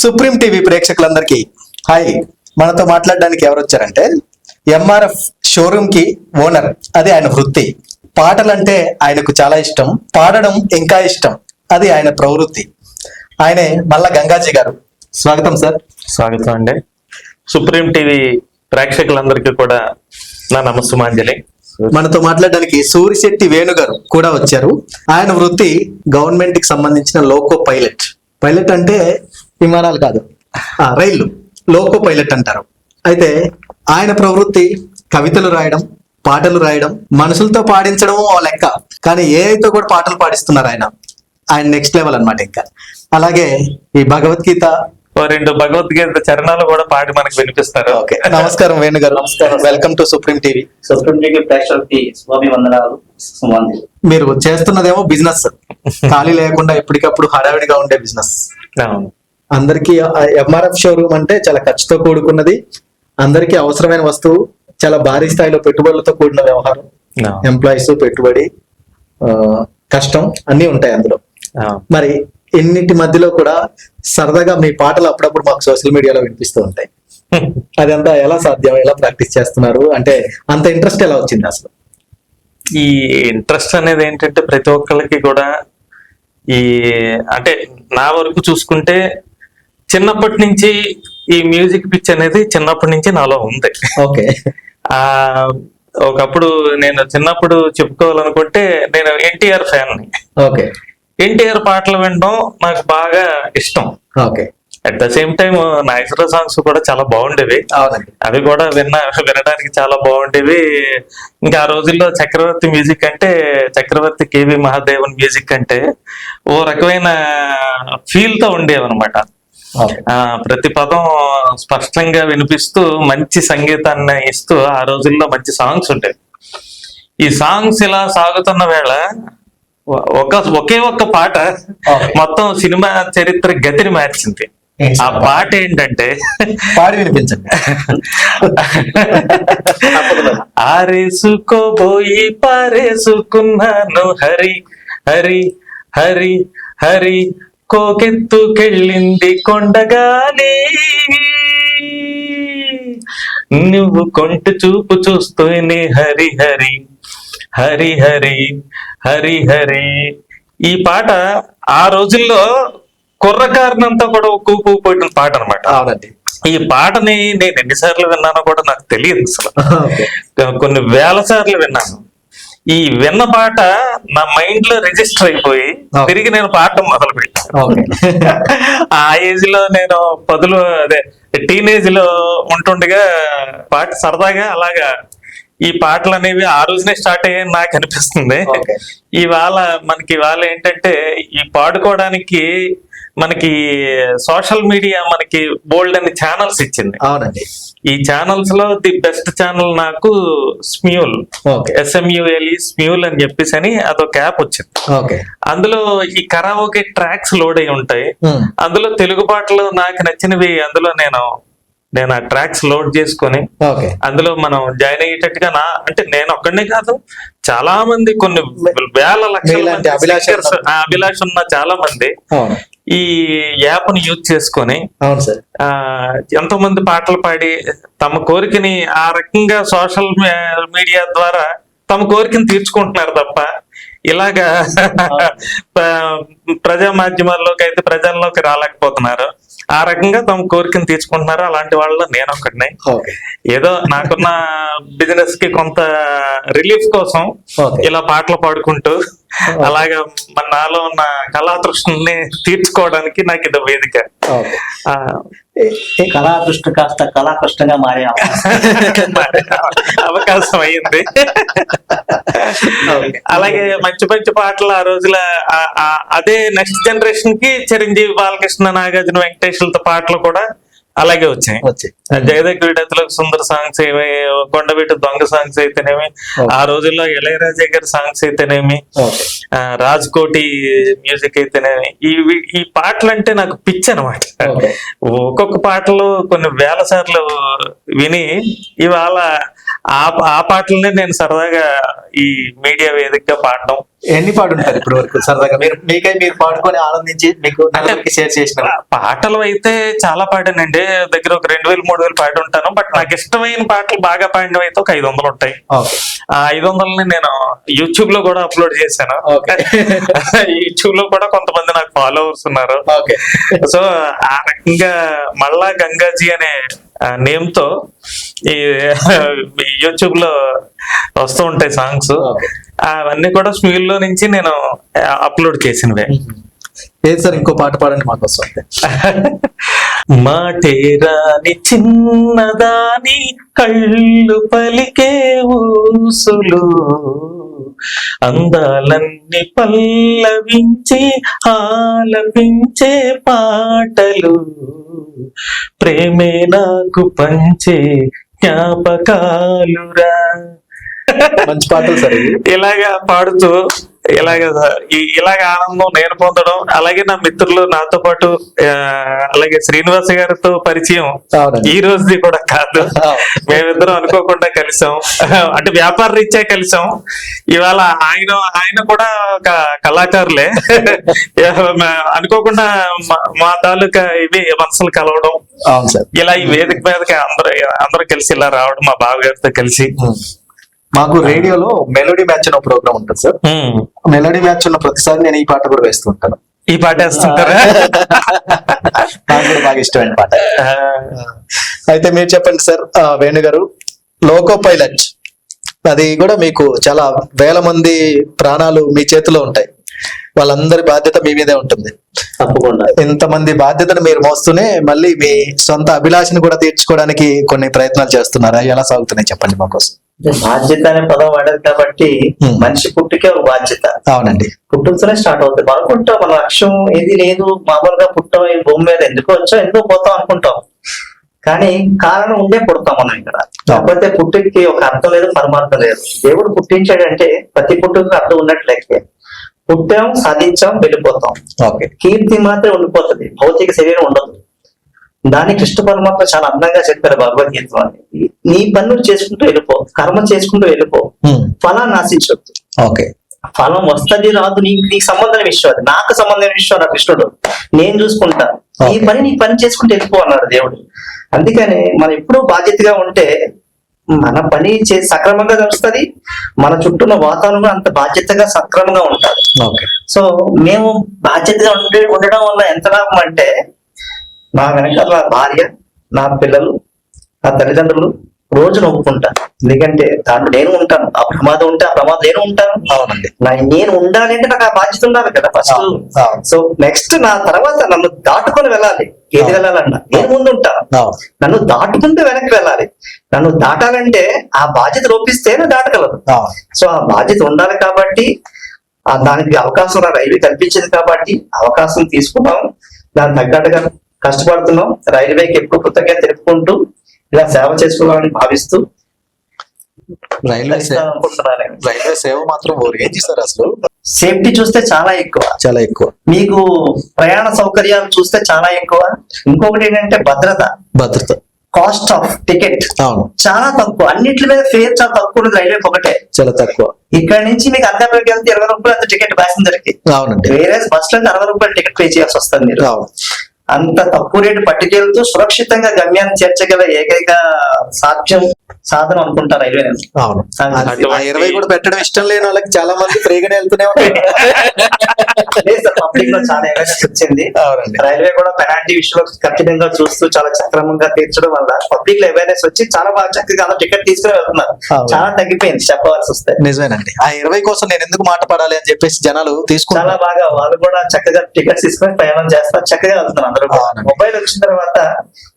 Supreme TV ప్రేక్షకులందరికీ hi. మనతో మాట్లాడడానికి ఎవరు వచ్చారంటే ఎంఆర్ఎఫ్ షోరూమ్ కి ఓనర్. అది ఆయన వృత్తి. పాటలంటే ఆయనకు చాలా ఇష్టం, పాడడం ఇంకా ఇష్టం. అది ఆయన ప్రవృత్తి. ఆయనే మల్లా గంగాజీ గారు. స్వాగతం సార్. స్వాగతం అండి. సుప్రీం టీవీ ప్రేక్షకులందరికీ కూడా నా నమస్సుమాంజలి. మనతో మాట్లాడడానికి సూరిశెట్టి వేణు గారు కూడా వచ్చారు. ఆయన వృత్తి గవర్నమెంట్ కి సంబంధించిన లోకో పైలట్. పైలట్ అంటే విమానాలు కాదు, రైళ్లు, లోకో పైలట్ అంటారు. అయితే ఆయన ప్రవృత్తి కవితలు రాయడం, పాటలు రాయడం, మనుషులతో పాడించడం ఓ లెక్క. కానీ ఏఐతో కూడా పాటలు పాడిస్తున్నారు ఆయన. ఆయన నెక్స్ట్ లెవెల్ అన్నమాట. ఇంకా అలాగే ఈ భగవద్గీత, రెండు భగవద్గీత చరణాలు కూడా పాడి మనకు వినిపిస్తారు. ఓకే. నమస్కారం వేణు గారు. నమస్కారం. Welcome to supreme TV. Supreme TV ప్రేక్షకులకి స్వామి వందనాలు. మీరు చేస్తున్నదేమో బిజినెస్, ఖాళీ లేకుండా ఎప్పటికప్పుడు హడావిడిగా ఉండే బిజినెస్. అవును. అందరికీ ఎంఆర్ఎఫ్ షోరూమ్ అంటే చాలా ఖర్చుతో కూడుకున్నది. అందరికీ అవసరమైన వస్తువు, చాలా భారీ స్థాయిలో పెట్టుబడులతో కూడిన వ్యవహారం. అవును. ఎంప్లాయీస్, పెట్టుబడి, కష్టం అన్ని ఉంటాయి అందులో. అవును. మరి ఇన్నిటి మధ్యలో కూడా సరదాగా మీ పాటలు అప్పుడప్పుడు మాకు సోషల్ మీడియాలో వినిపిస్తూ ఉంటాయి. అదంతా ఎలా సాధ్యం, ఎలా ప్రాక్టీస్ చేస్తున్నారు? అంటే అంత ఇంట్రెస్ట్ ఎలా వచ్చింది అసలు? ఈ ఇంట్రెస్ట్ అనేది ఏంటంటే ప్రతి ఒక్కరికి కూడా ఈ అంటే నా వరకు చూసుకుంటే చిన్నప్పటి నుంచి ఈ మ్యూజిక్ పిచ్ అనేది చిన్నప్పటి నుంచి నాలో ఉంది. ఓకే. ఆ ఒకప్పుడు నేను చిన్నప్పుడు చెప్పుకోవాలనుకుంటే నేను ఎన్టీఆర్ ఫ్యాన్ ని. ఓకే. ఎన్టీఆర్ పాటలు వినడం నాకు బాగా ఇష్టం. Okay. At the same time Nageswara Rao songs కూడా చాలా బాగుండేవి. అవునండి. అవి కూడా వినడానికి చాలా బాగుండేవి. ఇంకా ఆ రోజుల్లో చక్రవర్తి మ్యూజిక్ అంటే, చక్రవర్తి కేవి మహాదేవన్ మ్యూజిక్ అంటే ఓ రకమైన ఫీల్ తో ఉండేవన్నమాట. ఓకే. ప్రతి పదం స్పష్టంగా వినిపిస్తూ మంచి సంగీతాన్ని ఇస్తూ ఆ రోజుల్లో మంచి సాంగ్స్ ఉండేవి. ఈ సాంగ్స్ ఇలా సాగుతున్న వేళ ఒకే ఒక్క పాట మొత్తం సినిమా చరిత్ర గతిని మార్చింది. ఆ పాట ఏంటంటే, పాడి వినిపించండి. ఆరేసుకోబోయి పారేసుకున్నాను హరి హరి హరి హరి, కోకెత్తుకెళ్ళింది కొండగాలి, నువ్వు కొంట చూపు చూస్తూనే హరి హరి హరి హరి హరి హరి. ఈ పాట ఆ రోజుల్లో కుర్రకారణంతా కూడా కూపుకుపోయిన పాట అనమాట. అవునండి. ఈ పాటని నేను ఎన్నిసార్లు విన్నానో కూడా నాకు తెలియదు అసలు. ఓకే. కొన్ని వేల సార్లు విన్నాను. ఈ విన్న పాట నా మైండ్ లో రిజిస్టర్ అయిపోయి తిరిగి నేను పాడటం మొదలు పెట్టాను. ఓకే. ఆ ఏజ్ లో నేను టీనేజ్ లో ఉంటుండగా పాట సరదాగా అలాగా ఈ పాటలు అనేవి ఆ రోజునే స్టార్ట్ అయ్యాయని నాకు అనిపిస్తుంది. ఓకే. ఇవాళ ఏంటంటే ఈ పాడుకోవడానికి మనకి సోషల్ మీడియా మనకి బోల్డ్ అని ఛానల్స్ ఇచ్చింది. అవునండి. ఈ ఛానల్స్ లో ది బెస్ట్ ఛానల్ నాకు స్మ్యూల్, ఓకే. SMULE స్మ్యూల్ అని చెప్పేసి అని అదొక యాప్ వచ్చింది. ఓకే. అందులో ఈ కరావోకే ట్రాక్స్ లోడ్ అయి ఉంటాయి. అందులో తెలుగు పాటలు నాకు నచ్చినవి అందులో నేను ఆ ట్రాక్స్ లోడ్ చేసుకొని ఓకే. అందులో మనం జాయిన్ అయ్యేటట్టుగా అంటే నేను ఒక్కడనే కాదు, చాలా మంది, కొన్ని వేల లక్షల మీలాంటి అభిలాష ఉన్న చాలా మంది అవును. ఈ యాప్ ని యూజ్ చేసుకొని అవును సార్. ఎంతో మంది పాటలు పాడి తమ కోరికని ఆ రకంగా సోషల్ మీడియా ద్వారా తమ కోరికని తీర్చుకుంటున్నారు తప్ప ఇలాగా ప్రజా మాధ్యమాల్లోకి అయితే ప్రజల్లోకి రాలేకపోతున్నారు. ఆ రకంగా తమ కోరికను తీర్చుకుంటున్నారు. అలాంటి వాళ్ళు నేను ఒక్కడినే. ఓకే. ఏదో నాకున్న బిజినెస్ కి కొంత రిలీఫ్ కోసం ఓకే. ఇలా పాటలు పాడుకుంటూ అలాగా నాలో ఉన్న కళాతృష్ణని తీర్చుకోవడానికి నాకు ఇది వేదిక. ఓకే. కళాకృష్ణ కాస్త కళాకృష్ణగా మారే అవకాశం అయ్యింది. అలాగే మంచి మంచి పాటలు ఆ రోజుల అదే నెక్స్ట్ జనరేషన్ కి చిరంజీవి, బాలకృష్ణ, నాగార్జున, వెంకటేశ్వరతో పాటలు కూడా అలాగే వచ్చాయి. జగదేక్ వీడతలకు సుందర సాంగ్స్ ఏమి, కొండవీటి దొంగ సాంగ్స్ అయితేనేమి, ఆ రోజుల్లో ఇళయరాజా గారి సాంగ్స్ అయితేనేమి, రాజ్కోటి మ్యూజిక్ అయితేనేమి, ఈ పాటలు అంటే నాకు పిచ్చి అనమాట. ఒక్కొక్క పాటలు కొన్ని వేల సార్లు విని ఇవాళ ఆ పాటల్ని నేను సరదాగా ఈ మీడియా వేదికగా పాడడం. ఎన్ని పాడుంటారు ఇప్పటి వరకు సరదాగా మీరు పాడుకొని ఆనందించి మీకు నలుగురికి షేర్ చేసిన పాటలు అయితే చాలా పాడానండి, దగ్గర ఒక 2000 3000 పాడి ఉంటాను. బట్ నాకు ఇష్టమైన పాటలు బాగా పాడినవి అయితే ఒక 500 ఉంటాయి. ఆ 500ని నేను యూట్యూబ్ లో కూడా అప్లోడ్ చేశాను. యూట్యూబ్ లో కూడా కొంతమంది నాకు ఫాలోవర్స్ ఉన్నారు. సో ఆ రకంగా మళ్ళా గంగాజీ అనే నేమ్ తో ఈ యూట్యూబ్ లో వస్తూ ఉంటాయి సాంగ్స్. అవన్నీ కూడా స్పీడ్ లో నుంచి నేను అప్లోడ్ చేసినవే. ఏది సార్ ఇంకో పాట పాడండి మాకు వస్తుంది. మాటేరాని చిన్నదాని కళ్ళు పలికే ఊసులు, అందాలన్నీ పల్లవించి ఆలపించే పాటలు, ప్రేమే నాకు పంచే జ్ఞాపకాలురా. మంచి పాటలు సార్. ఇలాగా పాడుతూ ఇలాగ ఆనందం నేను పొందడం, అలాగే నా మిత్రులు నాతో పాటు అలాగే శ్రీనివాస గారితో పరిచయం ఈ రోజుది కూడా కాదు. మేమిద్దరం అనుకోకుండా కలిసాం, అంటే వ్యాపార రీత్యా కలిసాం. ఇవాళ ఆయన కూడా ఒక కళాకారులే. అనుకోకుండా మా తాలూకా ఇవి మనసులు కలవడం, ఇలా ఈ వేదిక మీదకి అందరూ కలిసి ఇలా రావడం, మా బావగారితో కలిసి. మాకు రేడియోలో మెలోడీ మ్యాచ్ అనే ప్రోగ్రామ్ ఉంటుంది సార్. మెలోడీ మ్యాచ్ ఉన్న ప్రతిసారి నేను ఈ పాట కూడా వేస్తూ ఉంటాను. ఈ పాట వేస్తుంటారా? నాకు కూడా బాగా ఇష్టమైన పాట. అయితే మీరు చెప్పండి సార్, వేణు గారు, లోకో పైలట్ అది కూడా మీకు చాలా వేల మంది ప్రాణాలు మీ చేతిలో ఉంటాయి. వాళ్ళందరి బాధ్యత మీ మీదే ఉంటుంది. తప్పకుండా ఇంతమంది బాధ్యతను మీరు మోస్తూనే మళ్ళీ మీ సొంత అభిలాషను కూడా తీర్చుకోవడానికి కొన్ని ప్రయత్నాలు చేస్తున్నారా? ఎలా సాగుతున్నాయి చెప్పండి మాకోసం. బాధ్యత అనే పదం వాడారు కాబట్టి మనిషి పుట్టుకే ఒక బాధ్యత. అవునండి. పుట్టుకతోనే స్టార్ట్ అవుతుంది. అనుకుంటాం మన లక్ష్యం ఏది లేదు, మామూలుగా పుట్టం ఈ భూమి మీద ఎందుకు వచ్చాం ఎందుకు పోతాం అనుకుంటాం, కానీ కారణం ఉండే పుడతాం మనం ఇక్కడ. కాకపోతే పుట్టుకి ఒక అర్థం లేదు, పరమార్థం లేదు. దేవుడు పుట్టించాడంటే ప్రతి పుట్టుకు అర్థం ఉన్నట్లయితే పుట్టాం, సాధించాం, వెళ్ళిపోతాం. కీర్తి మాత్రం ఉండిపోతుంది, భౌతిక శరీరం ఉండదు. దాన్ని కృష్ణ పరమాత్మ చాలా అందంగా చెప్పారు భగవద్గీతలో. నీ పనులు చేసుకుంటూ వెళ్ళిపో, కర్మ చేసుకుంటూ వెళ్ళిపో, ఫలాన్ని ఆశించవద్దు. ఫలం వస్తుంది రాదు నీకు సంబంధం విషయం, అది నాకు సంబంధమైన విషయం. నా కృష్ణుడు నేను చూసుకుంటా, నీ పని చేసుకుంటూ వెళ్ళిపో అన్నాడు దేవుడు. అందుకని మనం ఎప్పుడూ బాధ్యతగా ఉంటే మన పని సక్రమంగా నడుస్తుంది, మన చుట్టూ ఉన్న వాతావరణం అంత బాధ్యతగా సక్రమంగా ఉంటుంది. సో మేము బాధ్యతగా ఉండడం వల్ల ఎంత లాభం అంటే, నా వెనకాల నా భార్య, నా పిల్లలు, నా తల్లిదండ్రులు రోజు నవ్వుకుంటాను. ఎందుకంటే దాంట్లో నేను ఉంటాను. ఆ ప్రమాదం ఉంటే ఆ ప్రమాదం నేను ఉంటాను. నేను ఉండాలి అంటే నాకు ఆ బాధ్యత ఉండాలి కదా ఫస్ట్. సో నెక్స్ట్ నా తర్వాత నన్ను దాటుకొని వెళ్ళాలి. ఏది వెళ్ళాలన్నా నేను ముందు ఉంటాను, నన్ను దాటుకుంటూ వెనక్కి వెళ్ళాలి. నన్ను దాటాలంటే ఆ బాధ్యత లోపిస్తే నేను దాటగలను. సో ఆ బాధ్యత ఉండాలి కాబట్టి దానికి అవకాశం నా రైల్వే కల్పించింది కాబట్టి అవకాశం తీసుకున్నాం. దాని తగ్గట్టుగా కష్టపడుతున్నాం. రైల్వేకి ఎప్పుడు కృతజ్ఞత తెలుపుకుంటూ ఇలా సేవ చేసుకోవాలని భావిస్తూ రైల్వే సేవ మాత్రం సార్. అసలు సేఫ్టీ చూస్తే చాలా ఎక్కువ. మీకు ప్రయాణ సౌకర్యాలు చూస్తే చాలా ఎక్కువ. ఇంకొకటి ఏంటంటే భద్రత. కాస్ట్ ఆఫ్ టికెట్ చాలా తక్కువ. అన్నింటి మీద ఫేర్ చాలా తక్కువ ఉంది. రైల్వే ఒకటే చాలా తక్కువ. ఇక్కడ నుంచి మీకు అన్నపల్లికి వెళ్తే 20 రూపాయలు టికెట్ ప్యాసింజర్ కి. వేరే బస్ లో 60 రూపాయలు టికెట్ పే చేయాల్సి వస్తుంది మీరు. అంత తక్కువ రేటు పట్టుకెళ్తూ సురక్షితంగా గమ్యాన్ని చేర్చగల ఏకైక సాధనం అనుకుంటా రైల్వే. 20 కూడా పెట్టడం ఇష్టం లేని వాళ్ళకి చాలా మంది ఫ్రీగానే వెళ్తూనే ఉంటారు. పబ్లిక్ లో చాలా అవేర్నెస్ వచ్చింది. రైల్వే కూడా పెనాల్టీ విషయంలో ఖచ్చితంగా చూస్తూ చాలా సక్రమంగా తీర్చడం వల్ల పబ్లిక్ లో అవేర్నెస్ వచ్చి చాలా బాగా చక్కగా టికెట్ తీసుకుని వెళ్తున్నారు. చాలా తగ్గిపోయింది చెప్పవలసి వస్తే. నిజమేనండి. ఆ 20 కోసం నేను ఎందుకు మాట పడాలి అని చెప్పేసి జనాలు తీసుకుని చాలా బాగా వాళ్ళు కూడా చక్కగా టికెట్స్ తీసుకొని ప్రయాణం చేస్తారు, చక్కగా వెళ్తున్నారు. మొబైల్ వచ్చిన తర్వాత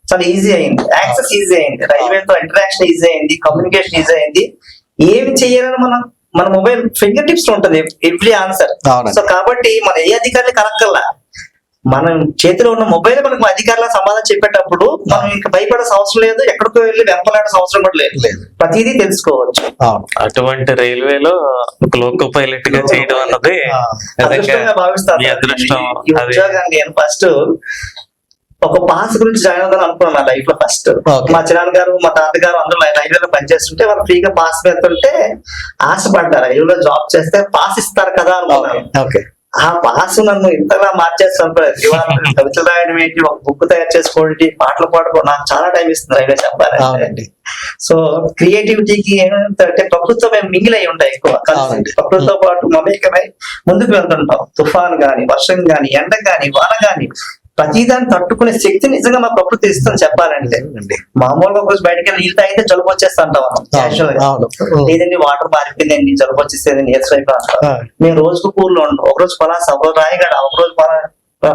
చాలా ఈజీ అయింది, యాక్సెస్ ఈజీ అయింది, రైల్వేతో ఇంటరాక్షన్ ఈజీ అయింది, కమ్యూనికేషన్ ఈజీ అయింది. ఏమి చెయ్యాలని మన మొబైల్ ఫింగర్ టిప్స్ లో ఉంటుంది ఎవ్రీ ఆన్సర్. సో కాబట్టి మన ఏ అధికారులు కనక్కల్లా, మనం చేతిలో ఉన్న మొబైల్ మనకు అధికారుల సమాధానం చెప్పేటప్పుడు మనం ఇంకా భయపడాల్సిన అవసరం లేదు, ఎక్కడికో వెళ్ళి వెంపలాడాల్సిన అవసరం కూడా లేదు, ప్రతిదీ తెలుసుకోవచ్చు. అటువంటి రైల్వేలో లోకో పైలట్ గా చేయడం అన్నది అదృష్టంగా భావిస్తాను. ఈ ఉద్యోగాన్ని నేను ఫస్ట్ ఒక పాస్ గురించి జాయిన్ అవుదాం అనుకున్నాను నా లైఫ్ లో ఫస్ట్. Okay. మా చిన్నాన్న గారు మా తాతగారు అందరూ రైల్వేలో పనిచేస్తుంటే వాళ్ళు ఫ్రీగా పాస్ పెడుతుంటే ఆశపడ్డారు, రైల్వేలో జాబ్ చేస్తే పాస్ ఇస్తారు కదా అనుకున్నాను. ఓకే. ఆ పాస్ నన్ను ఇంతలా మార్చేస్తాను. కవితలు రాయడం ఏంటి, ఒక బుక్ తయారు చేసుకోండి, పాటలు పాడుకో, నాకు చాలా టైం ఇస్తుంది రైల్వే చెప్పాలంటే. అవునండి. సో క్రియేటివిటీకి ఏంటంటే ప్రకృతితో మేము మింగిల్ అయి ఉంటాయి ఎక్కువ. అవునండి. ప్రకృతితో పాటు మమేకమై ముందుకు వెళ్తుంటాం. తుఫాన్ గాని, వర్షం గాని, ఎండ గాని, వాన గాని ప్రతిదాన్ని తట్టుకునే శక్తి నిజంగా మా ప్రకృతి ఇస్తుంది చెప్పాలంటే. అవునండి. మామూలుగా ఒక రోజు బయటకి వెళ్ళి నీళ్ళు తాగితే జలుబు వచ్చేస్తా ఉంటాం మనం క్యాజువల్ గా. అవును. లేదండి వాటర్ పారిపోయిందండి జలుబు వచ్చేసేది నీరసం అయిపోతాం. ఆ. మేము రోజుకు కూర్లో ఉంటాం. ఒక రోజు పలాస, ఒక రోజు రాయగడ, ఒక రోజు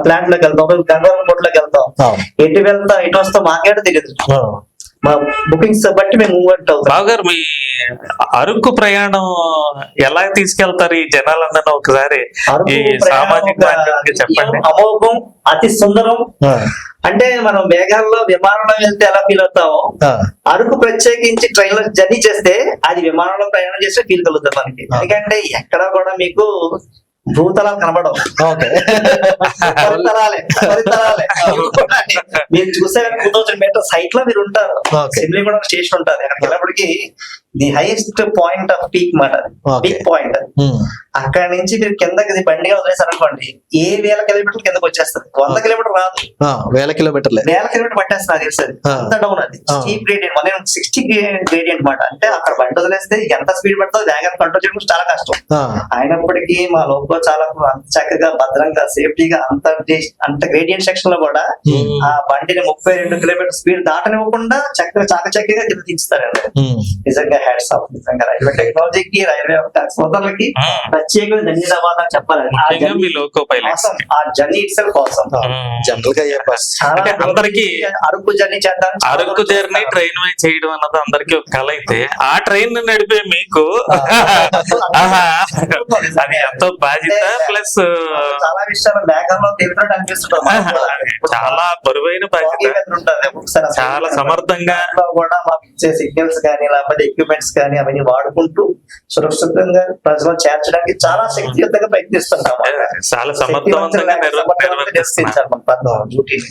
ప్లాంట్ లోకి వెళ్తాం, ఒక రోజు గంగారం గుట్లోకి వెళ్తాం. అవును. ఎటు వెళ్తాం ఎటు వస్తాం మాకేట తెలియదు. ఆ. మా బుకింగ్స్ బట్టి మేము మూవ్మెంట్ అవుతాం. బావగారు మీ అరకు ప్రయాణం ఎలా తీసుకెళ్తారు ఈ జనాలందరినీ ఒకసారి అరకు ఈ ప్రయాణం సామాజిక ఒక మాధ్యమానికి చెప్పండి. అమోఘం, అతి సుందరం. ఆ. అంటే మనం మేఘాల్లో విమానంలో వెళ్తే ఎలా ఫీల్ అవుతామో, ఆ. అరకు ప్రత్యేకించి ట్రైన్ లో జర్నీ చేస్తే అది విమానంలో ప్రయాణం చేస్తే ఫీల్ కలుగుతుంది మనకి. ఎందుకంటే ఎక్కడ కూడా మీకు భూతలాలు కనబడవు. ఓకే. ఉపరితలాలే, ఉపరితలాలే. మీరు చూసే 2000 మీటర్స్ హైట్ లో మీరు ఉంటారు. Okay. సిమ్లీ కూడా స్టేషన్ ఉంటుంది. అక్కడికి వెళ్ళినప్పటికీ the highest point of peak మాట, Okay. Peak point. ఉమ్. అక్కడ నుంచి మీరు కిందకి బండిగా వదిలేసారు అనుకోండి, ఏ 1000 కిలోమీటర్లు కిందకి వచ్చేస్తుంది. 100 కిలోమీటర్ రాదు, 1000 కిలోమీటర్లే. 1000 కిలోమీటర్ పట్టేస్తున్నారు తెలుసు. అంత డౌన్ అది స్టీప్ గ్రేడియంట్, 160 గ్రేడియంట్ మాట. అంటే అక్కడ బండి వదిలేస్తే ఎంత స్పీడ్ పడుతుందో వేగాన్ని కంట్రోల్ చేయడం చాలా కష్టం. అయినప్పటికీ మా లోపల చాలా అంత చక్కగా భద్రంగా సేఫ్టీగా అంత గ్రేడియంట్ సెక్షన్ లో కూడా ఆ బండిని 32 కిలోమీటర్ స్పీడ్ దాటనివ్వకుండా చక్కగా చాకచక్యంగా కింద దించుతారండి. నిజంగా హ్యాట్స్ ఆఫ్. నిజంగా రైల్వే టెక్నాలజీకి, రైల్వే సోదరులకి ప్రత్యేకంగా ధన్యవాదాలు చెప్పాలి. ముఖ్యంగా మీ లోకో పైలట్స్ ఆ జర్నీ ఇట్ సెల్ఫ్ కోసం జనరల్ గా చాలా అంటే అందరికీ అరకు జర్నీ చేద్దాం. అరకు జర్నీ ట్రైన్ మీద చేయడం అన్నది అందరికీ ఒక కళ అయితే, ఆ ట్రైన్ నడిపే మీకు ఆహా, అది ఎంతో బాధ్యత ప్లస్ చాలా విషయాలు మేఘంలో తిరుగుతున్నట్టు అనిపిస్తుంటాం. చాలా బరువైన బాధ్యత. చాలా సమర్థంగా కూడా మాకు ఇచ్చే సిగ్నల్స్ కానీ లేకపోతే ఎక్విప్మెంట్స్ కానీ అవన్నీ వాడుకుంటూ సురక్షితంగా ప్రజలను చేర్చడానికి చాలా శక్తియుతంగా ప్రయత్నిస్తుంటాం. చాలా సమర్థవంతంగా నిర్వర్తిస్తున్నారు. డ్యూటీని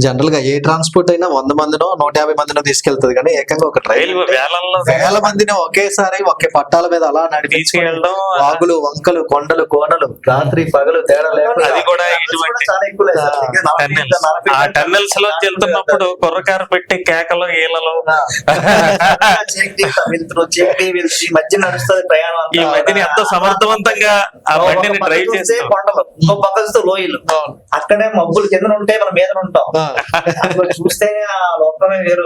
జనరల్ గా ఏ ట్రాన్స్పోర్ట్ అయినా 100 మందినో 150 మందినో తీసుకెళ్తుంది, కానీ ఏకంగా ఒక ట్రైన్ రైలు వేలల్లో వేల మందిని ఒకేసారి ఒకే పట్టాల మీద అలా నడిపించుకెళ్ళడం, తీసుకెళ్ళడం, వాగులు వంకలు కొండలు కోనలు రాత్రి పగలు తేడా లేకుండా అది కూడా ఇటువంటి చాలా ఎక్కువ లేదు సార్. టన్నెల్స్. ఆ టన్నెల్స్ లో వెళ్తున్నప్పుడు కుర్రకారు పెట్టి కేకలు ఈలలో మధ్య నడుస్తుంది ప్రయాణం. ఈ మధ్యని ఎంతో సమర్థవంతంగా ఆ బండిని డ్రైవ్ చేస్తే కొండలు, ఇంకో పక్క చూస్తే లోయలు, అక్కడే మబ్బులు కింద ఉంటాయి, మన మీద ఉంటాం. అక్కడ చూస్తేనే ఆ లోకమే వేరు.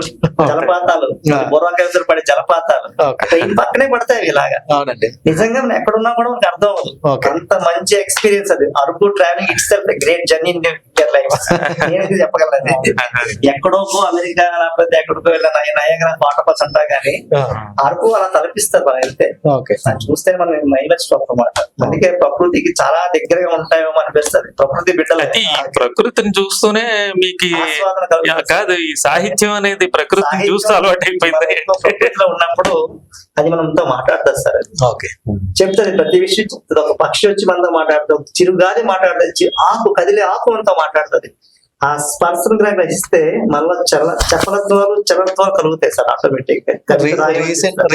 జలపాతాలు, బుర్రకాయ పడే జలపాతాలు ట్రైన్ పక్కనే పడతాయి ఇలాగా. అవునండి. నిజంగా మనం ఎక్కడున్నా కూడా మనకు అర్థం అవ్వదు. Okay. అంత మంచి ఎక్స్పీరియన్స్ అది. Araku travelling it's self great journey in your life. నేను చెప్పగలను. ఎక్కడో అమెరికా లేకపోతే ఎక్కడికో వెళ్ళిన నయగర వాటర్ ఫాల్స్ అంటా గానీ అరకు అలా తలపిస్తారు మనం వెళ్తే. ఓకే. అది చూస్తే మనం మైమర్చిపోతాం అన్నమాట. అందుకే ప్రకృతికి చాలా దగ్గరగా ఉంటాయేమో అనిపిస్తుంది. ప్రకృతి బిడ్డలు అది ఈ ప్రకృతిని చూస్తూనే మీకు ఆస్వాదన కలుగుతుంది. కాదు, ఈ సాహిత్యం అనేది ప్రకృతిని చూస్తూ అలవాటు అయిపోయింది. ప్రకృతిలో ఉన్నప్పుడు అది మనతో మాట్లాడుతుంది సార్. అది ఓకే. చెప్తుంది, ప్రతి విషయం చెప్తుంది. ఒక పక్షి వచ్చి మనతో మాట్లాడుతుంది, చిరుగాలి మాట్లాడుతుంది, ఆకు కదిలే ఆకు మనతో మాట్లాడుతుంది. ఆ స్పర్శను గ్రహిస్తే మళ్ళీ చలనత్వాలు కలుగుతాయి సార్ ఆటోమేటిక్ గా.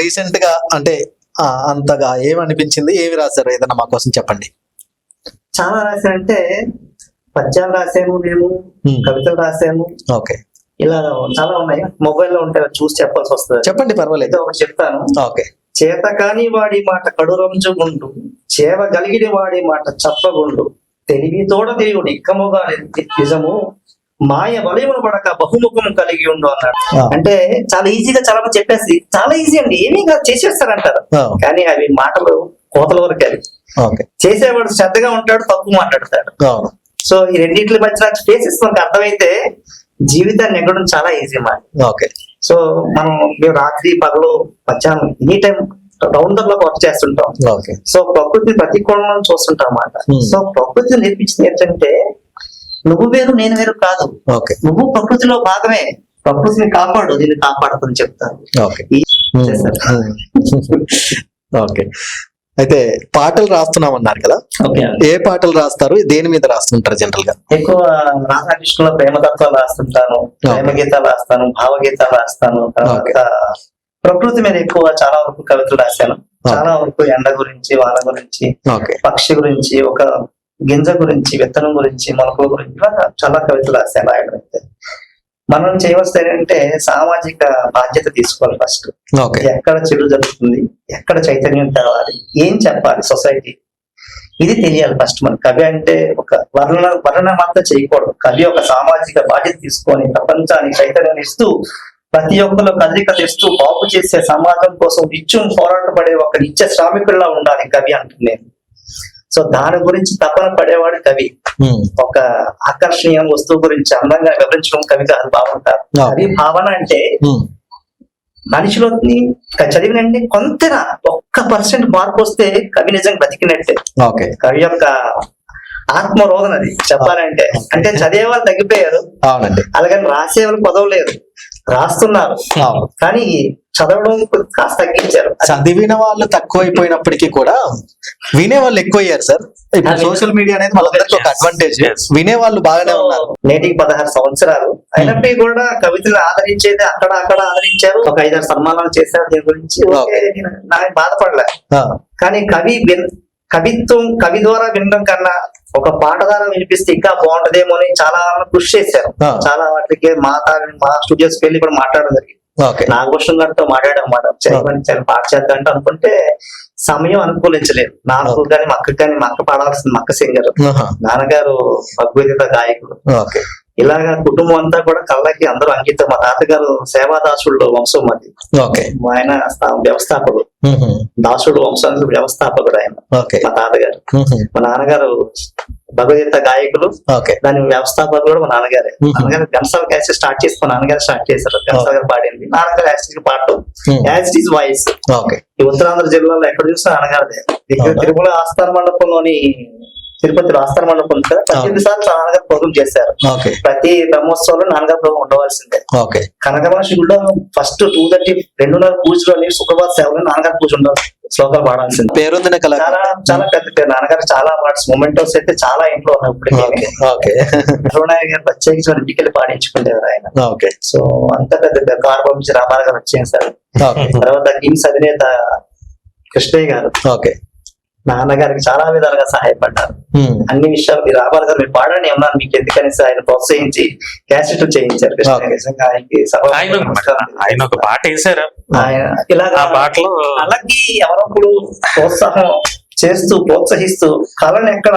రీసెంట్ గా అంటే అంతగా ఏమనిపించింది, ఏమి రాశారు, ఏదన్నా మా కోసం చెప్పండి. చాలా రాశానంటే పద్యాలు రాసాము, మేము కవితలు రాసాము. ఓకే. ఇలా చాలా ఉన్నాయి. మొబైల్ లో ఉంటాయి, చూసి చెప్పాల్సి వస్తుంది. చెప్పండి, పర్వాలేదు. ఒకటి చెప్తాను. ఓకే. చేత కాని వాడి మాట కడురంజుగుండు, చేవగలిగిన వాడి మాట చెప్పగుండు, తెలివితోడ తెలియడు ఇక్కముగా నిజము, మాయ వలయమును పడక బహుముఖము కలిగి ఉండు అన్నాడు. అంటే చాలా ఈజీగా చాలా మంది చెప్పేసి చాలా ఈజీ అండి, ఏమీ కాదు చేసేస్తారంటారు. కానీ అవి మాటలు కోతల వరకు అవి. చేసేవాడు శ్రద్ధగా ఉంటాడు, తప్పు మాట్లాడతాడు. సో ఈ రెండింటి మధ్య స్పేసెస్ మనకు అర్థమైతే జీవితాన్ని ఎక్కడం చాలా ఈజీ మాట. ఓకే. సో మేము రాత్రి పగలు మధ్యాహ్నం ఎనీ టైం రౌండర్ లో వర్క్ చేస్తుంటాం. సో ప్రకృతి ప్రతి కోణంలో చూస్తుంటాం అన్నమాట. సో ప్రకృతి నేర్పించింది ఏంటంటే నువ్వు వేరు నేను వేరు కాదు, నువ్వు ప్రకృతిలో భాగమే, ప్రకృతిని కాపాడు, దీన్ని కాపాడుతుంది చెప్తాను. ఓకే. అయితే పాటలు రాస్తున్నాం అన్నారు కదా, ఓకే. ఏ పాటలు రాస్తారు, దేని మీద రాస్తుంటారు జనరల్ గా? ఎక్కువ రాధాకృష్ణుల ప్రేమతత్వాలు రాస్తుంటాను, ప్రేమ గీతాలు రాస్తాను, భావగీతాలు రాస్తాను. తర్వాత ప్రకృతి మీద ఎక్కువ చాలా వరకు కవితలు రాశాను. చాలా వరకు ఎండ గురించి, వాన గురించి, ఓకే పక్షి గురించి, ఒక గింజ గురించి, విత్తనం గురించి, మొలకల గురించి ఇలా చాలా కవితలు రాశాను. రాయడం అయితే మనం చేయవలసింది ఏంటంటే సామాజిక బాధ్యత తీసుకోవాలి ఫస్ట్. ఓకే ఎక్కడ చెడు జరుగుతుంది, ఎక్కడ చైతన్యం తేవాలి, ఏం చెప్పాలి సొసైటీ, ఇది తెలియాలి ఫస్ట్. మన కవి అంటే ఒక వర్ణన మాత్రం చేయకూడదు. కవి ఒక సామాజిక బాధ్యత తీసుకొని ప్రపంచానికి చైతన్యం ఇస్తూ ప్రతి ఒక్కరు కదలిక తెస్తూ బాగు చేసే సమాజం కోసం నిత్యం పోరాటపడే ఒక నిత్య శ్రామికుడిలా ఉండాలి కవి అంటున్నాను. సో దాని గురించి తపన పడేవాడు కవి. ఒక ఆకర్షణీయ వస్తువు గురించి అందంగా వివరించడం కవి కాదు, బాగుంటారు. కవి భావన అంటే మనిషిలోని చదివినండి కొంత 1% మార్పు వస్తే కవి నిజంగా బతికినట్టే. కవి యొక్క ఆత్మరోధన అది చెప్పాలంటే. అంటే చదివే వాళ్ళు తగ్గిపోయారు, అలాగని రాసే వాళ్ళు పదవలేదు, రాస్తున్నారు కానీ చదవడం కాస్త తగ్గించారు. చదివిన వాళ్ళు తక్కువ అయిపోయినప్పటికీ కూడా వినే వాళ్ళు ఎక్కువ అయ్యారు సార్. ఇప్పుడు సోషల్ మీడియా అనేది వాళ్ళందరికీ ఒక అడ్వాంటేజ్. వినే వాళ్ళు బాగానే ఉన్నారు. నేటికి 16 సంవత్సరాలు అయినప్పటికీ కూడా కవితలు ఆదరించేది అక్కడ ఆదరించారు. ఒక 5-6 సన్మానాలు చేశారు. దీని గురించి నాకు బాధపడలే. కానీ కవిత్వం కవి ద్వారా వినడం కన్నా ఒక పాట ద్వారా వినిపిస్తే ఇంకా బాగుంటదేమో అని చాలా కృషి చేశారు. చాలా వాటికి మా స్టూడియోస్ కి వెళ్ళి కూడా మాట్లాడడం జరిగింది. నాగభూషణ్ గారితో మాట్లాడమాట పాట చేద్దాం అంటే అనుకుంటే సమయం అనుకూలించలేదు నాకు కానీ మా అక్కకి కానీ. మా అక్క పాడాల్సింది, మా అక్క సింగర్, నాన్నగారు భగవద్గీత గాయకుడు. ఇలాగా కుటుంబం అంతా కూడా కళ్ళకి అందరూ అంకితం. మా తాతగారు సేవాదాసుడు వంశం అది. ఆయన వ్యవస్థాపకుడు, దాసుడు వంశానికి వ్యవస్థాపకుడు ఆయన మా తాతగారు. మా నాన్నగారు భగవద్గీత గాయకులు, దాని వ్యవస్థాపకులు కూడా మా నాన్నగారే. నాన్నగారు ఘంటసాల క్యాసెట్ స్టార్ట్ చేసి మా నాన్నగారు స్టార్ట్ చేశారు. ఘంటసాల గారు పాడింది, నాన్నగారు యాక్చువల్ పాడటం యాజ్ ఇట్ ఈస్ వాయిస్. ఈ ఉత్తరాంధ్ర జిల్లాలో ఎక్కడ చూసినా నాన్నగారిదే. తిరుమల ఆస్థాన మండపంలోని తిరుపతిలో ఆస్థాన మండపం ఉంది కదా, 18 సార్లు నాన్నగారు ప్రోగ్రామ్ చేశారు. ప్రతి బ్రహ్మోత్సవంలో నాన్నగారు ప్రోగ్రామ్ ఉండవలసిందే. కనకమహర్షి గుడిలో ఫస్ట్ 2:30 2:30 పూజలోని సుప్రభాత సేవలో నాన్నగారు పూజ ఉండాలి, శ్లోకాలు పాడాల్సింది. పేరొందిన కళ, చాలా పెద్ద పేరు. నాన్నగారు చాలా పార్ట్స్ మొమెంటోస్ అయితే చాలా ఇంట్లో ఉన్నాయి. ఇప్పుడు గారు ప్రత్యేకించి ఇంటికి వెళ్ళి పాడించుకుంటారు ఆయన. సో అంత పెద్ద పేరు. కారు పంపించి రామారావు గారు వచ్చేసారు. తర్వాత కిమ్స్ అధినేత కృష్ణయ్య గారు నాన్నగారికి చాలా విధాలుగా సహాయపడ్డారు. అన్ని విషయాలు మీరు రామారావు గారు మీరు పాడండి ఏమన్నా మీకు ఎందుకని ఆయన ప్రోత్సహించి క్యాసెట్ చేయించారు. ఆయన ఒక పాట వేశారు. ఇలా పాటలు అలాగే ఎవరప్పుడు ప్రోత్సాహం చేస్తూ ప్రోత్సహిస్తూ కళను ఎక్కడ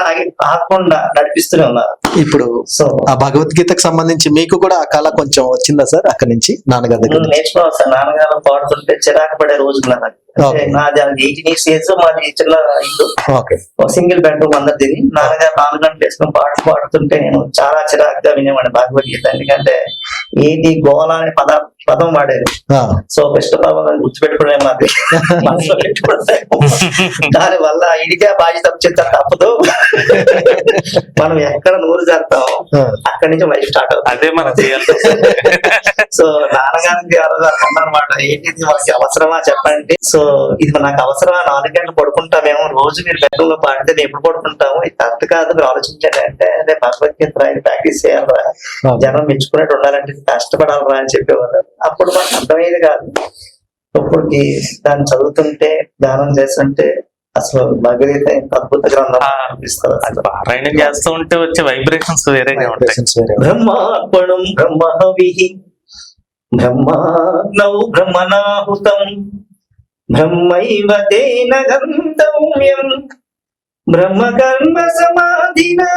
ఆగకుండా నడిపిస్తూనే ఉన్నారు. ఇప్పుడు సో ఆ భగవద్గీతకు సంబంధించి మీకు కూడా ఆ కళ కొంచెం వచ్చిందా సార్ అక్కడి నుంచి నాన్నగారి దగ్గర? నేర్చుకోవాలి సార్. నాన్నగారు పాడుతుంటే చిరాకు పడే రోజులు నాకు. నాది 18 years ఏజ్, మాది చిన్న ఇల్లు, సింగిల్ బెడ్రూమ్ అందరిది. నాన్నగారు 4 గంటలు వేసుకుని పాడుతుంటే నేను చాలా చిరాకుగా వినేవాడిని భగవద్గీత. ఎందుకంటే ఏది గోళ అనే పదం వాడేది. సో కృష్ణబాబు గుర్తుపెట్టుకునే మాది మనసులో పెట్టుకుంటే దాని వల్ల ఇదిగా బాధ్యత చెప్తా తప్పదు. మనం ఎక్కడ నూరు జరుతాం అక్కడి నుంచి లైఫ్ స్టార్ట్ అవుతుంది. అదే మనం సో నాన్నగారికి అన్నమాట, ఏంటి మనకి అవసరమా చెప్పండి. సో ఇది నాకు అవసరమా, 4 గంటలు పడుకుంటామేమో రోజు, మీరు బెడ్రూమ్ లో పాడితే నేను ఎప్పుడు పడుకుంటాము, ఇది కరెక్ట్ కాదు, మీరు ఆలోచించండి అంటే అదే భగవద్గీత ప్రాక్టీస్ చేయాలరా, జనం మెచ్చుకున్నట్టు ఉండాలంటే కష్టపడాలరా అని చెప్పేవారు. అప్పుడు మనకు అర్థమయ్యేది కాదు. ఇప్పటికి దాన్ని చదువుతుంటే ధ్యానం చేస్తుంటే అసలు భగవద్గీత ఎంత అద్భుత గ్రంథం అనిపిస్తుంది. పారాయణం చేస్తూ ఉంటే వచ్చే వైబ్రేషన్స్ వేరేగా ఉంటాయి. బ్రహ్మార్పణం బ్రహ్మహవిః బ్రహ్మాగ్నౌ బ్రహ్మణాహుతం బ్రహ్మైవ తేన గంతవ్యం బ్రహ్మకర్మ సమాధినా.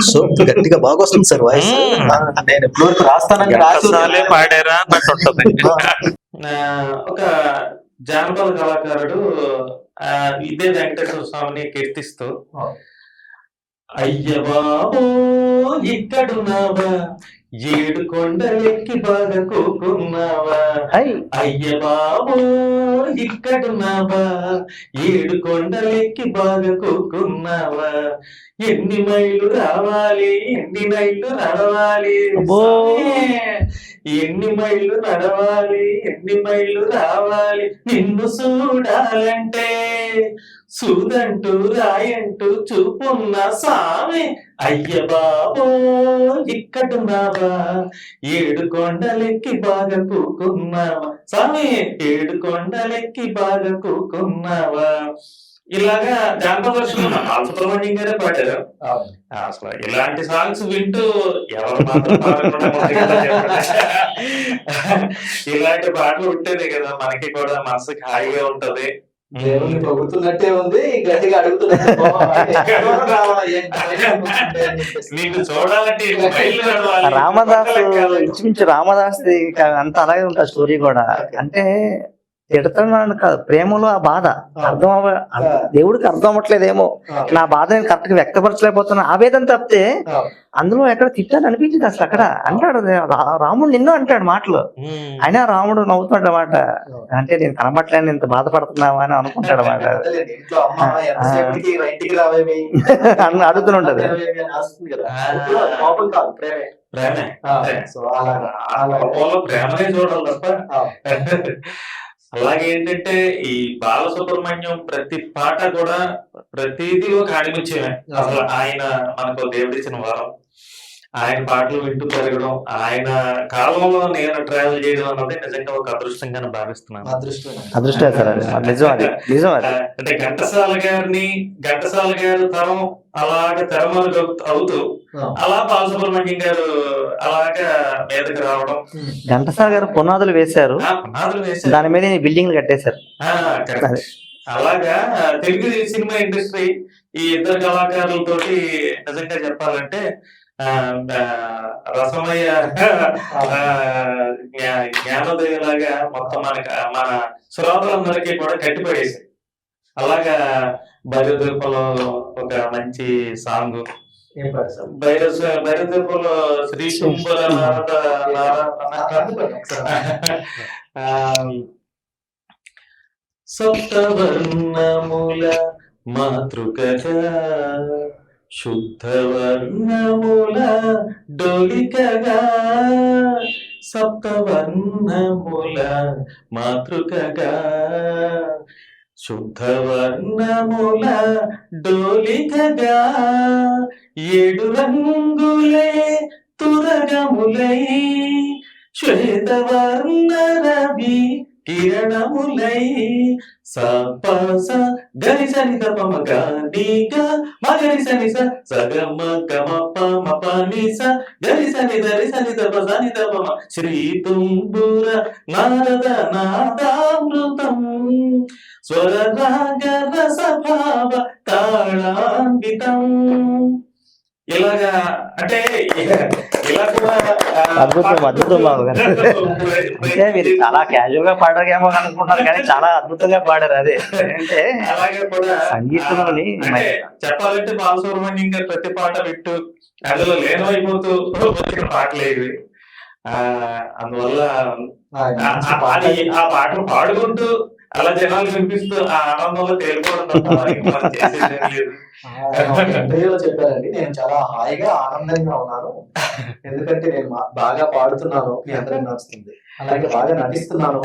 సో గట్టిగా బాగా వస్తుంది సార్ వాయిస్. నేను ఎప్పటి వరకు రాస్తానని పాడారా అన్నట్టు ఉంటుంది. ఒక జానపద కళాకారుడు ఇదే వెంకటేశ్వర స్వామిని కీర్తిస్తూ, అయ్య బాబో ఇక్కడున్నావా, 7 కొండలెక్కి బాగా కూకున్నావా, అయ్య బాబో ఇక్కడున్నావా, ఏడు కొండలెక్కి బాగా కూకున్నావా, ఎన్ని మైళ్ళు రావాలి, ఎన్ని నైళ్ళు నడవాలి, అబ్బో. ఎన్ని మైళ్ళు నడవాలి, ఎన్ని మైళ్ళు రావాలి, నిన్ను చూడాలంటే చూదంటూ రాయంటూ చూపున్న సామి, అయ్య బాబో ఇక్కడున్నావా, ఏడు కొండలెక్కి బాగా కూకున్నావా, సామి ఏడు కొండలెక్కి బాగా కూకున్నావా. ఇలాగా జానపద వర్షంలో బాలసుబ్రహ్మణ్యం గారే పాడారు. అసలు ఇలాంటి సాంగ్స్ వింటూ ఎవరు మాత్రం పాడకుండా ఉంటారు చెప్పండి? ఇలాంటి పాటలు ఉంటేనే కదా మనకి కూడా మనసుకి హాయిగా ఉంటది. దేవుని పొగుతున్నట్టే ఉంది, గట్టిగా అడుగుతున్నట్టే నిన్ను చూడాలంటే ఎన్ని మైళ్ళు నడవాలి? రామదాసు ఇంచుమించు రామదాస్ అంత అలాగే ఉంటుంది స్టోరీ కూడా. అంటే తిడతాను కాదు, ప్రేమలో ఆ బాధ దేవుడికి అర్థం అవ్వట్లేదేమో, నా బాధ నేను కరెక్ట్ గా వ్యక్తపరచలేకపోతున్నా ఆవేదన తప్పితే అందులో ఎక్కడ తిట్టాలని అనిపించింది అసలు. అక్కడ అంటాడు రాముడు నిన్ను అంటాడు మాటలు, అయినా రాముడు నవ్వుతున్నాడు అన్నమాట. అంటే నేను కనబట్టలేని ఇంత బాధపడుతున్నావా అని అనుకుంటాడు అన్నమాట. అన్న అడుగుతుంటది. ప్రేమనే చూడాలి తప్ప. అలాగే ఏంటంటే ఈ బాలసుబ్రహ్మణ్యం ప్రతి పాట కూడా ప్రతిదీ ఒక ఆణిముత్యమే. అసలు ఆయన మనకు దేవుడిచ్చిన వరం. ఆయన పాటలు వింటూ పెరగడం, ఆయన కాలంలో నేను ట్రావెల్ చేయడం అన్నది నిజంగా ఒక అదృష్టంగానే భావిస్తున్నాను. అదృష్టం సార్, నిజం అది, నిజం అది. అంటే ఘంటసాల గారు తరం అలాగే తెరమరుగు అవుతూ అలా బాలసుబ్రహ్మణ్యం గారు అలాగా మీదకి రావడం. ఘంటసాల గారు పునాదులు వేశారు, దాని మీద బిల్డింగ్లు కట్టేశారు. అలాగా తెలుగు సినిమా ఇండస్ట్రీ ఈ ఇద్దరు కళాకారులతోటి నిజంగా చెప్పాలంటే రసమయ్య జ్ఞానోదయలాగా మొత్తం మన శ్రోతలందరికీ కూడా కట్టిపడేసి. అలాగా భైరవదీపంలో ఒక మంచి సాంగ్, భైరవదీపంలో శ్రీ శుంభర సప్తవర్ణముల మాతృకగా శుద్ధవర్ణముల డోలికగా, సప్తవర్ణముల మాతృకగా శుద్ధవర్ణముల డోలికగా, ఏడు రంగులే తురగములై శ్వేతవర్ణ రవి కిరణములై, సపస గరి సని తపమ గనిగా మగరి సని సగమ గమ పమ పని స గరి సని దరి సని తప సని తపమ శ్రీ తుంబుర నారద నాదామృతం స్వర రాగ రస భావ తాళాన్వితం. ఇలాగా అంటే ఇలా కూడా అద్భుతం అంటే మీరు చాలా క్యాజువల్ గా పాడరేమో అనుకుంటున్నారు, కానీ చాలా అద్భుతంగా పాడారు. అదే అంటే అలాగే కూడా సంగీతంలోని చెప్పాలంటే బాలసుబ్రహ్మణ్యం గారు ప్రతి పాట వింటూ అందులో లీనమైపోతూ వచ్చిన పాటలే ఇవి. అందువల్ల ఆ పాటలు పాడుకుంటూ అలా జనాలు వినిపిస్తూ ఆ ఆనందంలో తేలిపోవడం ఇంటర్వ్యూలో చెప్పారండి, నేను చాలా హాయిగా ఆనందంగా ఉన్నాను, ఎందుకంటే నేను బాగా పాడుతున్నాను, మీ అందరికి నచ్చుతుంది, అలాగే బాగా నటిస్తున్నాను,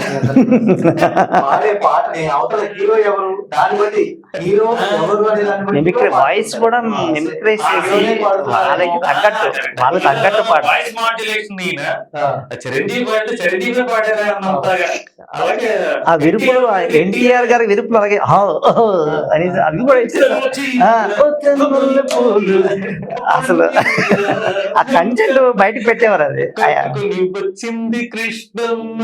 పాడే పాటని అవతల హీరో ఎవరు దాన్ని బట్టి హీరో ఎవరు అనే దాన్ని బట్టి మిమిక్రీ వాయిస్ కూడా మిమిక్రీ చేసి వాళ్ళకి తగ్గట్టు పాట. వాయిస్ మాడ్యులేషన్ చిరంజీవి పాడారా అన్నట్టుగా. అలాగే ఆ విరుపులు ఎన్టీఆర్ గారి విరుపులు అలాగే అని అవి కూడా ఇచ్చారు. అసలు ఆ కంటెంట్ బయటకు పెట్టేవారు. అది వచ్చింది కృష్ణమ్మ,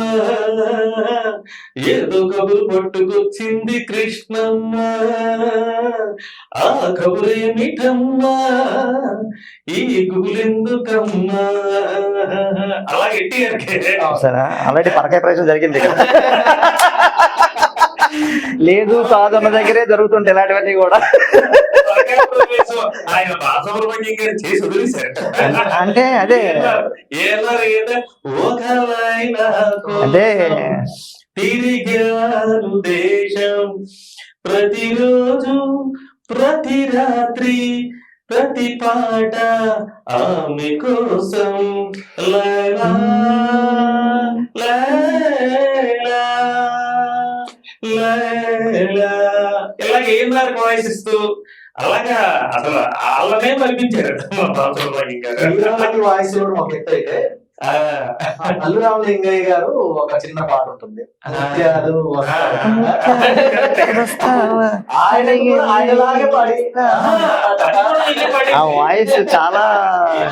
ఏదో కబురు పట్టుకొచ్చింది కృష్ణమ్మ, ఆ కబురేమిటమ్మా ఈ గుబులెందుకమ్మా. అలా ఎన్టీఆర్ ఆల్రెడీ పరకాయ ప్రవేశం జరిగింది కదా. లేదు కాదన్న దగ్గరే జరుగుతుంటే ఇలాంటివన్నీ కూడా. ఆయన బాలసుబ్రహ్మణ్యం గారు చేసి వదిలేశారు. అంటే అదే అంటే తిరిగారు దేశం ప్రతిరోజు ప్రతి రాత్రి ప్రతి పాట ఆమె కోసం లైలా లైలా లైలా ఇలాగ ఏం దానికి వాయిస్ ఇస్తూ అలాగా అసలు వాళ్ళనే మరిపించారు మా బాబు గారు. వాయిస్ కూడా ఒక ఎత్తు అయితే అల్లు రామలింగయ్య గారు ఒక చిన్న పాట ఉంటుంది ముత్యాలు ఆయన కూడా ఆయనలాగే పాడి ఆ వాయిస్ చాలా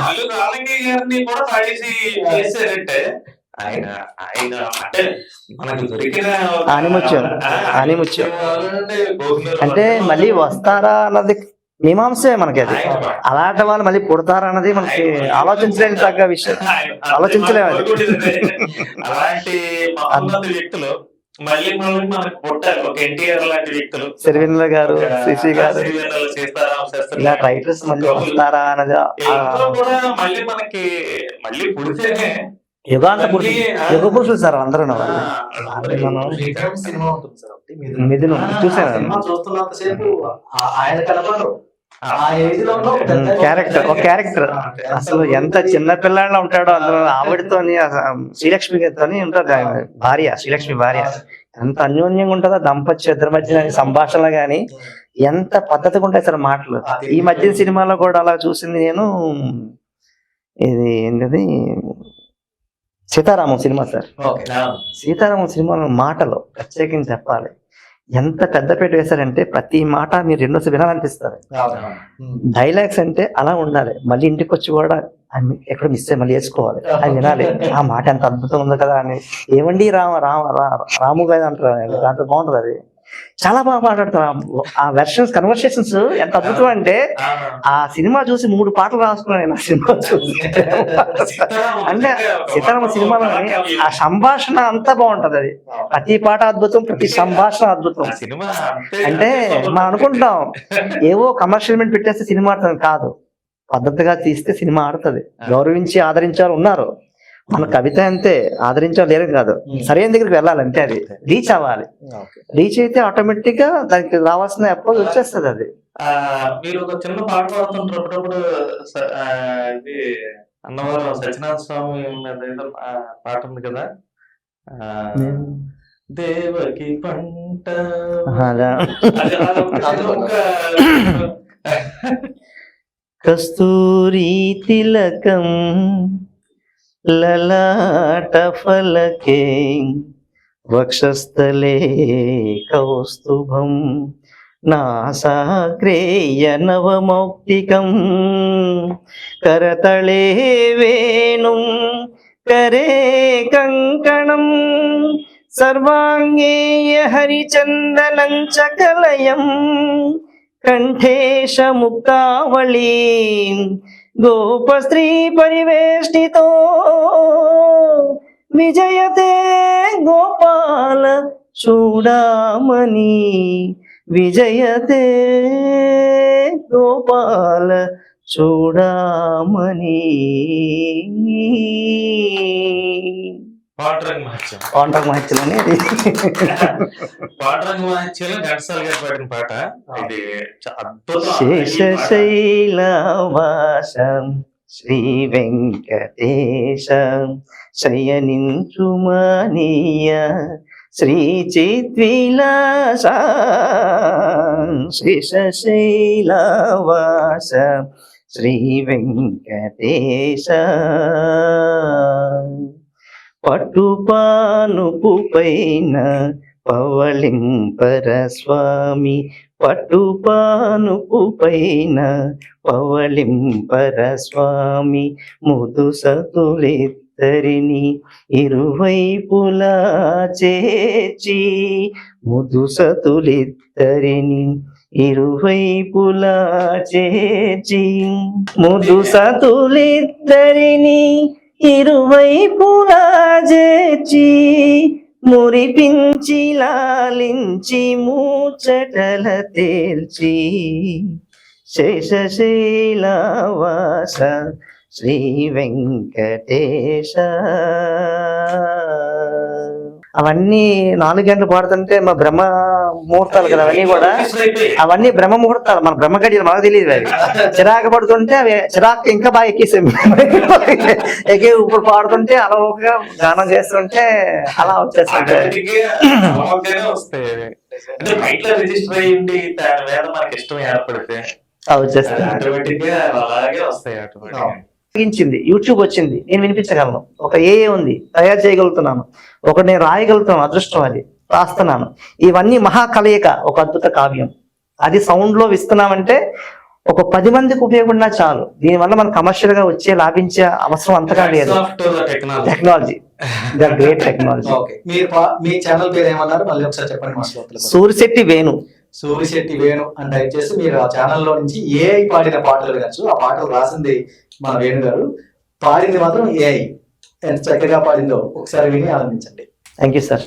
అల్లు రామలింగయ్య గారిని కూడా పాడేసి చేశారంటే ఆయన ఆయన అంటే మనకు దొరికిన ఆనిముత్యం అంటే మళ్ళీ వస్తారా అన్నది మీమాంసే మనకి, అది అలాంటి వాళ్ళు మళ్ళీ పుడతారా అన్నది మనకి ఆలోచించలేని తగ్గ విషయం, ఆలోచించలేము అది. అలాంటి మహోన్నత వ్యక్తులు మళ్ళీ మళ్ళీ మనకు పుట్టాలి. ఒక ఎన్టీఆర్ లాంటి వ్యక్తులు, సిరివెన్నెల గారు, శ్రీశ్రీ గారు, ఇలా రైటర్స్ మళ్ళీ వస్తారా అన్నది కూడా మళ్ళీ మనకి మళ్ళీ పుడితేనే యుగాంత పురుషులు, యుగ పురుషులు సార్ అందరూ. సినిమా ఉంటుంది సార్, మిథునం చూసాను, సినిమా చూస్తున్నంతసేపు ఆయన కనపడరు. క్యారెక్టర్ ఒక క్యారెక్టర్ అసలు ఎంత చిన్న పిల్లాడిలో ఉంటాడో అందులో. ఆవిడతోని శ్రీలక్ష్మి గారితోని ఉంటారు, ఆయన భార్య, శ్రీలక్ష్మి భార్య. ఎంత అన్యోన్యంగా ఉంటుందో దంపత్య ఇద్దరి మధ్య సంభాషణలు గాని ఎంత పద్ధతిగా ఉంటాయి సార్ మాటలు. ఈ మధ్య సినిమాలో కూడా అలా చూసింది నేను. ఇది ఏంటది, సీతారామం సినిమా సార్. సీతారామం సినిమాలో మాటలు ప్రత్యేకించి చెప్పాలి, ఎంత పెద్దపేట వేశారంటే ప్రతి మాట మీరు రెండోసారి వినాలనిపిస్తారు. డైలాగ్స్ అంటే అలా ఉండాలి, మళ్ళీ ఇంటికి వచ్చి కూడా ఎక్కడ మిస్ అయ్యి మళ్ళీ వేసుకోవాలి, అది వినాలి. ఆ మాట ఎంత అద్భుతం ఉంది కదా అని, ఏమండి రాము గారు అంటారు, దాంట్లో బాగుంటుంది. అది చాలా బాగా మాట్లాడతారు. ఆ వెర్షన్స్ కన్వర్సేషన్స్ ఎంత అద్భుతం అంటే, ఆ సినిమా చూసి 3 పాటలు రాసుకున్నాను. ఆ సినిమా చూసి అంటే సీతారామ సినిమాలో ఆ సంభాషణ అంతా బాగుంటది. అది ప్రతి పాట అద్భుతం, ప్రతి సంభాషణ అద్భుతం. అంటే మనం అనుకుంటాం ఏవో కమర్షియల్ పెట్టేస్తే సినిమా ఆడుతుంది, కాదు. పద్ధతిగా తీస్తే సినిమా ఆడుతుంది. గౌరవించి ఆదరించారు ఉన్నారు. మన కవిత అంతే, ఆదరించాలి లేరు కాదు, సరైన దగ్గరికి వెళ్ళాలి అంతే. అది రీచ్ అవ్వాలి. రీచ్ అయితే ఆటోమేటిక్ గా దానికి రావాల్సిన అప్రోచ్ వచ్చేస్తుంది. అది మీరు ఒక చిన్న పాట పాడుతుంటారు అప్పుడప్పుడు. ఇది అన్నవరం సత్యనారాయణ స్వామి ఏదో పాట ఉంది కదా, దేవకి పంట కస్తూరి తిలకం లలాట ఫలకే వక్షస్థలే కౌస్తుభం నాసాగ్రేయ నవమౌక్తికం కరతళే వేణుం కరే కంకణం సర్వాంగేయ హరిచందనం చ కలయం కంఠేశ ముక్తావళీ గోపస్త్రీ పరివేష్టితో విజయతే గోపాల చూడామణి విజయతే గోపాల చూడామణి. పాండురంగ మహత్యం, పాండురంగ మహత్యం అనేది పాండురంగ మహత్యంలో ఘంటసాల గారు పాడిన పాట. ఇది అద్భుతం. శేషశైలవాసం శ్రీ వెంకటేశం శయనించుమనీయ శ్రీ చిద్విలాస శేషశైలవాసం శ్రీ వెంకటేశ పట్టుపానుపు పైన పవళింపర స్వామి పట్టుపానుపు పైన పవళింపర స్వామి ముదు సతులిద్దరిని ఇరువైపులా చేర్చి ముదు సతులిద్దరిని ఇరువైపులా చేర్చి ముదు సతులిద్దరిని ఇరువైపులా చేర్చి మురిపించి లాలించి మూచటల తేల్చి శేషశైలవాస శ్రీ వెంకటేశ. అవన్నీ 4 గంటలు పాడుతుంటే మా బ్రహ్మ ముహూర్తాలు కదా అవన్నీ కూడా, అవన్నీ బ్రహ్మ ముహూర్తాలు, మన బ్రహ్మ గడియలు మనకు తెలియదు. అవి చిరాకు పడుతుంటే అవి చిరాకు ఇంకా బాగా ఎక్కేసాం. ఇప్పుడు పాడుతుంటే అలవోకగా గానం చేస్తుంటే అలా వచ్చేస్తుంటాయి. వస్తాయి అంటే బయట రిజిస్టర్ అయ్యింది దాని మీద మనకి ఇష్టం ఏర్పడితే వచ్చేస్తాయి. ఆటోమేటిక్ గా అలాగే వస్తాయి ఆటోమేటిక్. తగ్గించింది, యూట్యూబ్ వచ్చింది, నేను వినిపించగలను. ఒక ఏఏ ఉంది, తయారు చేయగలుగుతున్నాను. ఒకటి నేను రాయగలుగుతున్నాను, అదృష్టం అది, రాస్తున్నాను. ఇవన్నీ మహా కలయిక, ఒక అద్భుత కావ్యం. అది సౌండ్ లో ఇస్తున్నామంటే ఒక 10 మందికి ఉపయోగపడినా చాలు. దీనివల్ల మనం కమర్షియల్ గా వచ్చే లాభించే అవసరం అంతగా లేదు. Technology, great technology. ఓకే, మీరు మీ ఛానల్ పేరు ఏమన్నారు మళ్ళీ ఒకసారి చెప్పండి మా శ్రోతలకు. సూరిశెట్టి వేణు. సూరిశెట్టి వేణు అని టైప్ చేసి మీరు ఆ ఛానల్లో నుంచి ఏఐ పాడిన పాటలు వినొచ్చు. ఆ పాటలు రాసింది మన వేణు గారు, పాడింది మాత్రం ఏఐ. ఎంత చక్కగా పాడిందో ఒకసారి విని ఆనందించండి. Thank you sir.